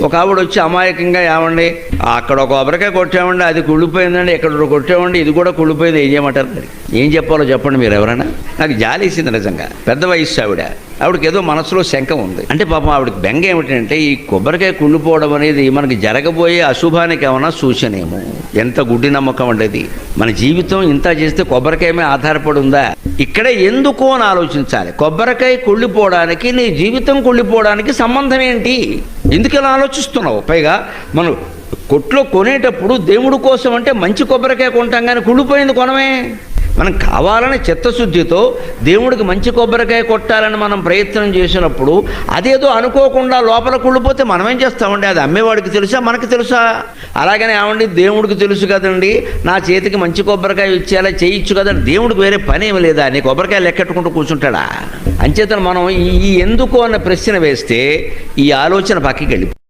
ఒక ఆవిడ వచ్చి అమాయకంగా ఏమండి అక్కడ ఒక కొబ్బరికాయ కొట్టామండి అది కుళ్ళిపోయిందండి, ఇక్కడ కొట్టామండి ఇది కూడా కుళ్ళిపోయింది, ఏం చేయమంటారు? మరి ఏం చెప్పాలో చెప్పండి మీరు ఎవరైనా. నాకు జాలేసింది నిజంగా. పెద్ద వయస్సు ఆవిడకి ఏదో మనసులో శంక ఉంది. అంటే పాపం ఆవిడకి బెంగ ఏమిటంటే ఈ కొబ్బరికాయ కుళ్ళిపోవడం అనేది మనకి జరగబోయే అశుభానికి ఏమన్నా సూచనేమో. ఎంత గుడ్డి నమ్మకం అండి. మన జీవితం ఇంత చేస్తే కొబ్బరికాయ మీద ఆధారపడి ఉందా? ఇక్కడే ఎందుకు అని ఆలోచించాలి. కొబ్బరికాయ కుళ్ళిపోవడానికి నీ జీవితం కుళ్ళిపోవడానికి సంబంధం ఏంటి? ఎందుకు ఇలా ఆలోచిస్తున్నావు? పైగా మనం కొట్లో కొనేటప్పుడు దేవుడి కోసం అంటే మంచి కొబ్బరికాయ కొంటాం, కానీ కుళ్ళిపోయింది కొనమే. మనం కావాలని చిత్తశుద్ధితో దేవుడికి మంచి కొబ్బరికాయ కొట్టాలని మనం ప్రయత్నం చేసినప్పుడు అదేదో అనుకోకుండా లోపల కుళ్ళిపోతే మనం ఏం చేస్తామండి? అది అమ్మేవాడికి తెలుసా, మనకి తెలుసా? అలాగనే ఏమండి దేవుడికి తెలుసు కదండి, నా చేతికి మంచి కొబ్బరికాయ ఇచ్చేలా చేయొచ్చు కదండి. దేవుడికి వేరే పని ఏమి లేదా? నీ కొబ్బరికాయ లెక్కెట్టుకుంటూ కూర్చుంటాడా? అంచేతను మనం ఈ ఎందుకు అన్న ప్రశ్న వేస్తే ఈ ఆలోచన పక్కకి వెళ్ళి